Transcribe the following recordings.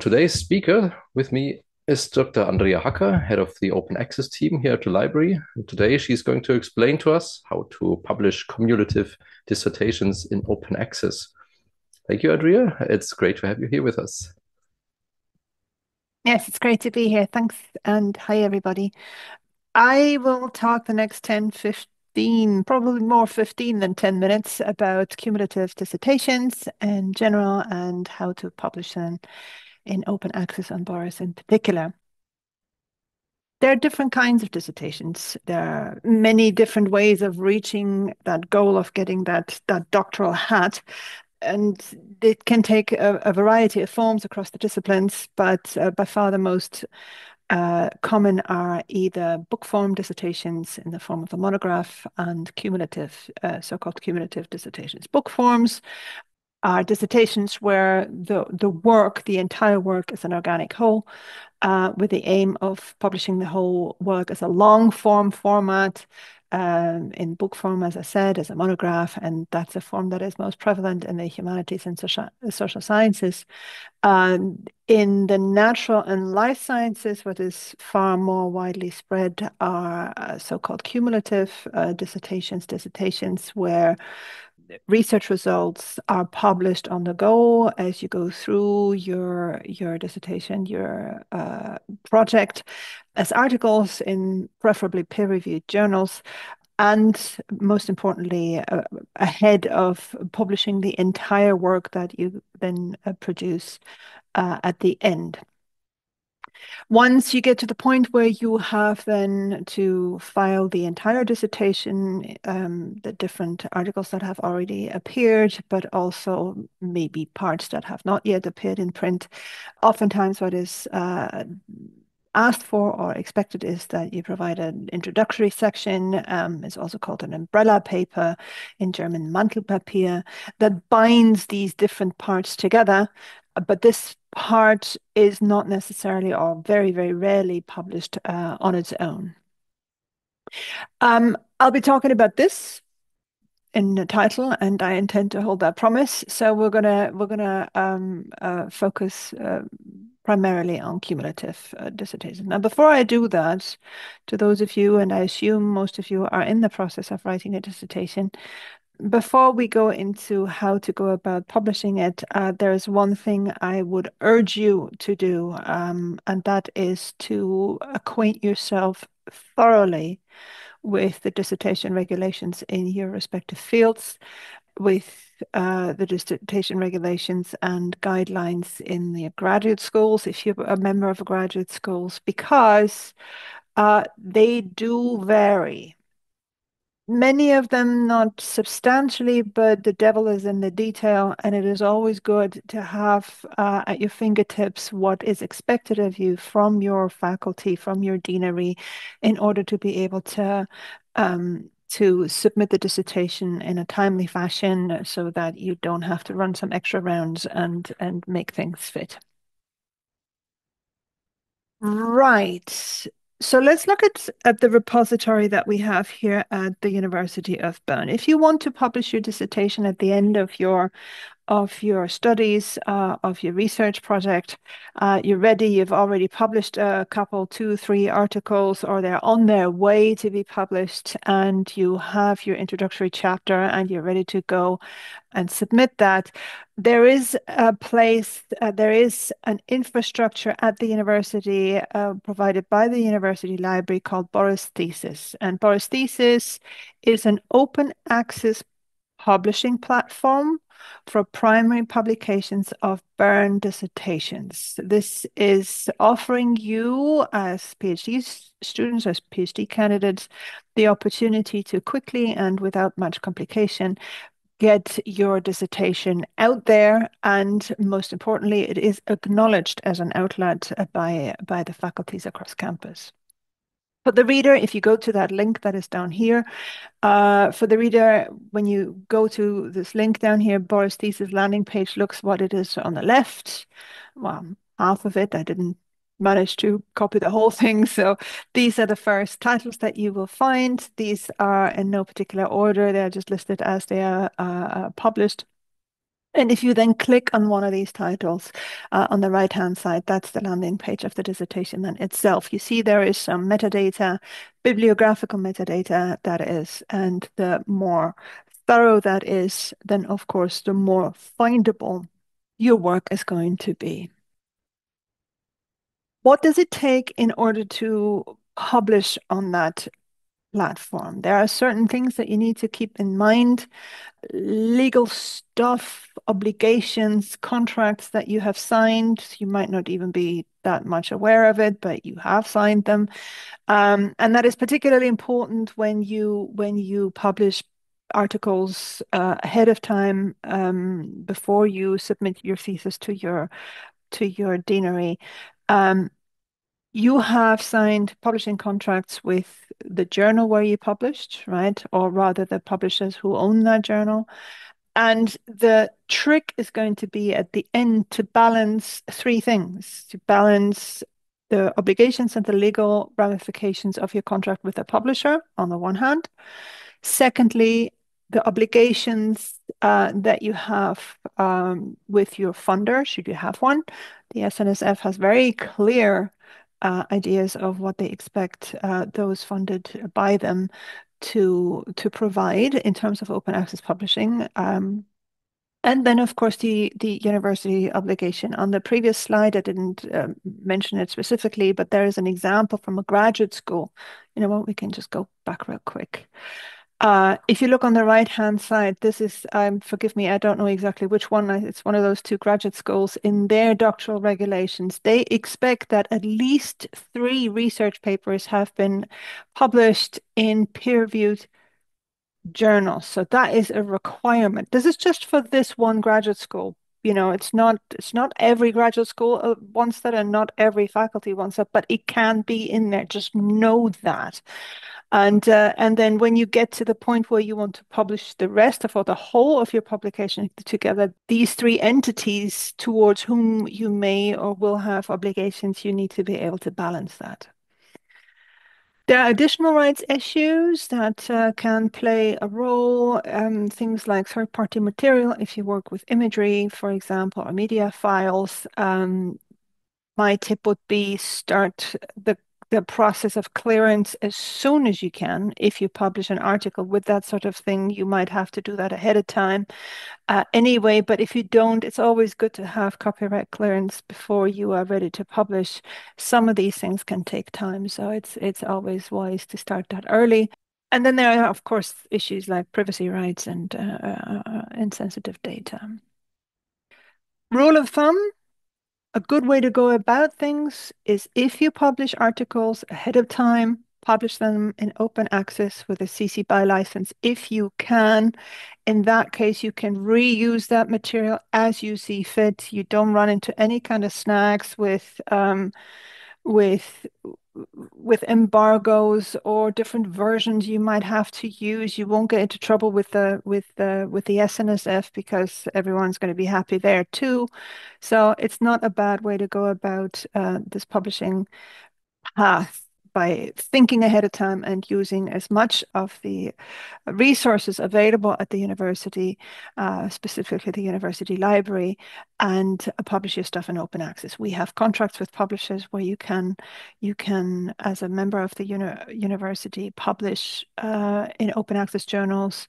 Today's speaker with me is Dr. Andrea Hacker, head of the open access team here at the library. And today she's going to explain to us how to publish cumulative dissertations in open access. Thank you, Andrea. It's great to have you here with us. Yes, it's great to be here. Thanks. And hi, everybody. I will talk the next 10, 15, probably more 15 than 10 minutes about cumulative dissertations in general and how to publish them in open access on BORIS in particular. There are different kinds of dissertations. There are many different ways of reaching that goal of getting that doctoral hat. And it can take a variety of forms across the disciplines, but by far the most common are either book form dissertations in the form of a monograph and cumulative, so-called cumulative dissertations. Book forms are dissertations where the entire work is an organic whole, with the aim of publishing the whole work as a long form format. In book form, as I said, as a monograph, and that's a form that is most prevalent in the humanities and social sciences. In the natural and life sciences, what is far more widely spread are so-called cumulative dissertations where research results are published on the go as you go through your dissertation, your project, as articles in preferably peer-reviewed journals, and most importantly, ahead of publishing the entire work that you then produce at the end. Once you get to the point where you have then to file the entire dissertation, the different articles that have already appeared, but also maybe parts that have not yet appeared in print, oftentimes what is asked for or expected is that you provide an introductory section. It's also called an umbrella paper, in German Mantelpapier, that binds these different parts together. But this part is not necessarily or very, very rarely published on its own. I'll be talking about this in the title, and I intend to hold that promise. So we're gonna focus primarily on cumulative dissertation. Now, before I do that, to those of you, and I assume most of you are in the process of writing a dissertation, before we go into how to go about publishing it, there's one thing I would urge you to do, and that is to acquaint yourself thoroughly with the dissertation regulations in your respective fields, with the dissertation regulations and guidelines in the graduate schools, if you're a member of a graduate schools, because they do vary. Many of them not substantially, but the devil is in the detail, and it is always good to have at your fingertips what is expected of you from your faculty, from your deanery, in order to be able to submit the dissertation in a timely fashion so that you don't have to run some extra rounds and make things fit. Right. So let's look at the repository that we have here at the University of Bern. If you want to publish your dissertation at the end of your studies, of your research project. You're ready, you've already published a couple, two, three articles, or they're on their way to be published, and you have your introductory chapter and you're ready to go and submit that. There is a place, there is an infrastructure at the university provided by the university library called BORIS Theses. And BORIS Theses is an open access publishing platform for primary publications of Bern dissertations. This is offering you, as PhD students, as PhD candidates, the opportunity to quickly and without much complication get your dissertation out there, and most importantly, it is acknowledged as an outlet by the faculties across campus. For the reader, if you go to that link that is down here, for the reader, when you go to this link down here, BORIS Thesis landing page looks what it is on the left. Well, half of it. I didn't manage to copy the whole thing. So these are the first titles that you will find. These are in no particular order. They're just listed as they are published. And if you then click on one of these titles on the right-hand side, that's the landing page of the dissertation then itself. You see there is some metadata, bibliographical metadata that is, and the more thorough that is, then of course, the more findable your work is going to be. What does it take in order to publish on that platform? There are certain things that you need to keep in mind: legal stuff, obligations, contracts that you have signed. You might not even be that much aware of it, but you have signed them. And that is particularly important when you publish articles ahead of time, before you submit your thesis to your deanery. Um, you have signed publishing contracts with the journal where you published, right? Or rather, the publishers who own that journal. And the trick is going to be at the end to balance three things: to balance the obligations and the legal ramifications of your contract with the publisher on the one hand. Secondly, the obligations that you have with your funder, should you have one. The SNSF has very clear ideas of what they expect those funded by them to provide in terms of open access publishing. And then, of course, the university obligation. On the previous slide, I didn't mention it specifically, but there is an example from a graduate school. You know what? We can just go back real quick. If you look on the right-hand side, this is, forgive me, I don't know exactly which one. It's one of those two graduate schools. In their doctoral regulations, they expect that at least 3 research papers have been published in peer-reviewed journals. So that is a requirement. This is just for this one graduate school. It's not every graduate school wants that, and not every faculty wants that, but it can be in there. Just know that. And then when you get to the point where you want to publish the rest of, or the whole of your publication together, these 3 entities towards whom you may or will have obligations, you need to be able to balance that. There are additional rights issues that can play a role, things like third-party material. If you work with imagery, for example, or media files, my tip would be start the process of clearance as soon as you can. If you publish an article with that sort of thing, you might have to do that ahead of time anyway. But if you don't, it's always good to have copyright clearance before you are ready to publish. Some of these things can take time, so it's always wise to start that early. And then there are, of course, issues like privacy rights and insensitive data. Rule of thumb: a good way to go about things is, if you publish articles ahead of time, publish them in open access with a CC BY license if you can. In that case, you can reuse that material as you see fit. You don't run into any kind of snags with with embargoes or different versions you might have to use. You won't get into trouble with the SNSF, because everyone's going to be happy there too. So it's not a bad way to go about this publishing path, by thinking ahead of time and using as much of the resources available at the university, specifically the university library, and publish your stuff in open access. We have contracts with publishers where you can, as a member of the university, publish in open access journals.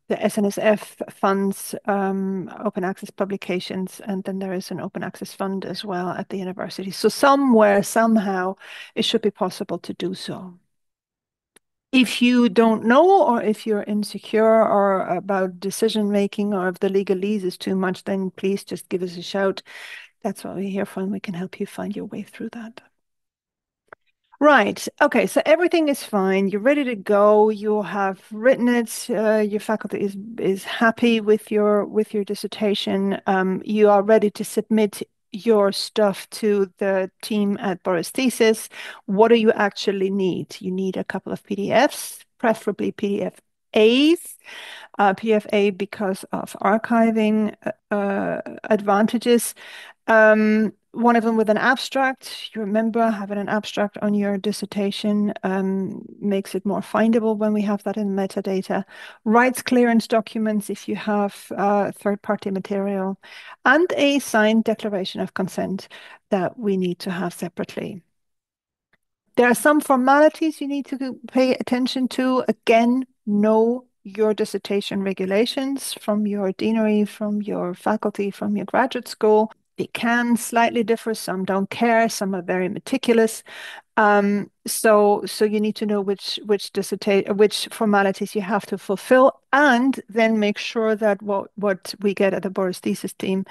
The SNSF funds open access publications, and then there is an open access fund as well at the university. So somewhere, somehow, it should be possible to do so. If you don't know, or if you're insecure or about decision making, or if the legalese is too much, then please just give us a shout. That's what we're here for, and we can help you find your way through that. Right. Okay. So everything is fine. You're ready to go. You have written it. Your faculty is happy with your dissertation. You are ready to submit your stuff to the team at BORIS Theses. What do you actually need? You need a couple of PDFs, preferably PDF-As. PDF-A because of archiving advantages. one of them with an abstract. You remember having an abstract on your dissertation makes it more findable when we have that in metadata. Rights clearance documents if you have third-party material, and a signed declaration of consent that we need to have separately. There are some formalities you need to pay attention to. Again, know your dissertation regulations from your deanery, from your faculty, from your graduate school. They can slightly differ. Some don't care. Some are very meticulous. So you need to know which formalities you have to fulfill, and then make sure that what we get at the BORIS Theses team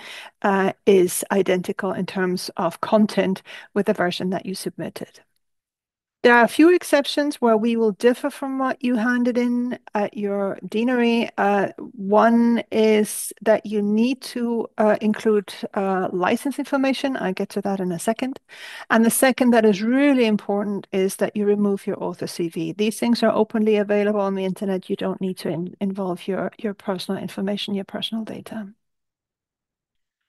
is identical in terms of content with the version that you submitted. There are a few exceptions where we will differ from what you handed in at your deanery. One is that you need to include license information. I'll get to that in a second. And the second that is really important is that you remove your author CV. These things are openly available on the internet. You don't need to involve your personal information, your personal data.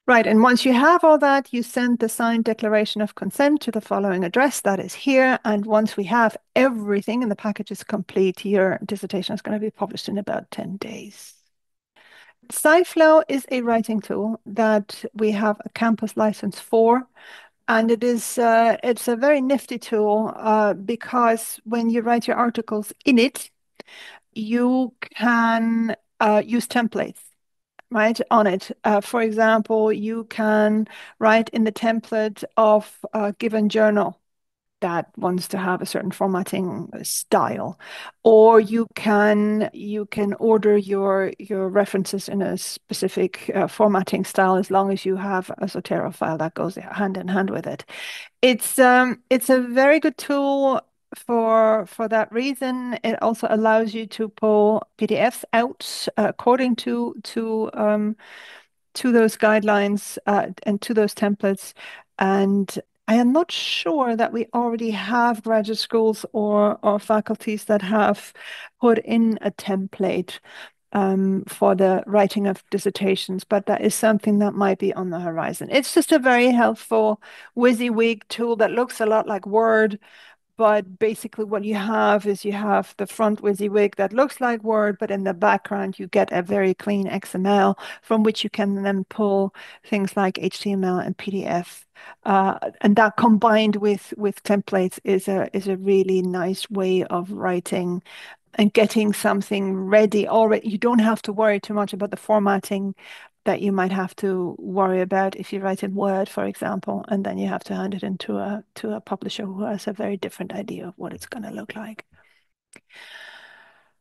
Right, and once you have all that, you send the signed declaration of consent to the following address that is here. And once we have everything and the package is complete, your dissertation is going to be published in about 10 days. SciFlow is a writing tool that we have a campus license for. And it's a very nifty tool because when you write your articles in it, you can use templates right on it. For example, you can write in the template of a given journal that wants to have a certain formatting style, or you can order your references in a specific formatting style as long as you have a Zotero file that goes hand in hand with it. It's a very good tool for that reason. It also allows you to pull PDFs out according to those guidelines and to those templates. And I am not sure that we already have graduate schools or faculties that have put in a template for the writing of dissertations, but that is something that might be on the horizon. It's just a very helpful WYSIWYG tool that looks a lot like Word, but basically what you have is you have the front WYSIWYG that looks like Word, but in the background you get a very clean XML from which you can then pull things like HTML and PDF. And that combined with templates is a really nice way of writing and getting something ready already. You don't have to worry too much about the formatting that you might have to worry about if you write in Word, for example, and then you have to hand it into a publisher who has a very different idea of what it's going to look like.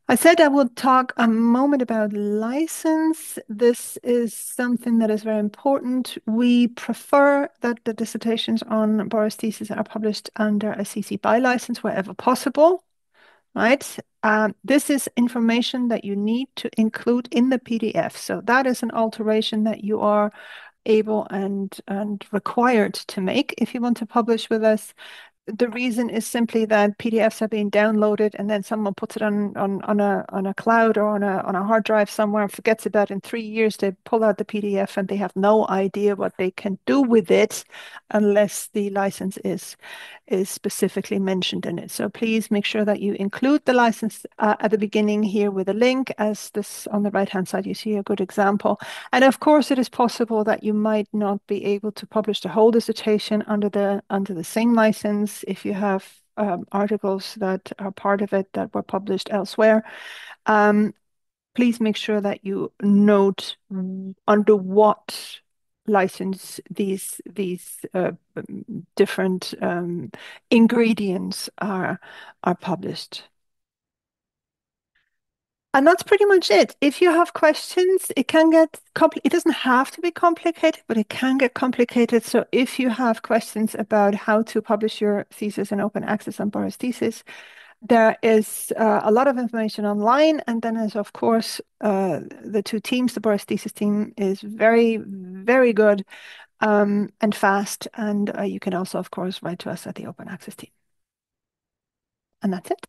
I said I would talk a moment about license. This is something that is very important. We prefer that the dissertations on BORIS Theses are published under a CC BY license wherever possible. Right? This is information that you need to include in the PDF. So that is an alteration that you are able and required to make if you want to publish with us. The reason is simply that PDFs are being downloaded and then someone puts it on a cloud or on a hard drive somewhere and forgets about it. In 3 years they pull out the PDF and they have no idea what they can do with it unless the license is specifically mentioned in it. So please make sure that you include the license at the beginning here with a link, as this on the right hand side you see a good example. And of course it is possible that you might not be able to publish the whole dissertation under the same license if you have articles that are part of it that were published elsewhere. Please make sure that you note under what license these different ingredients are published. And that's pretty much it. If you have questions, it can get it doesn't have to be complicated, but it can get complicated. So if you have questions about how to publish your thesis in open access on BORIS Theses, there is a lot of information online. And then there's, of course, the two teams. The BORIS Theses team is very, very good and fast. And you can also, of course, write to us at the open access team. And that's it.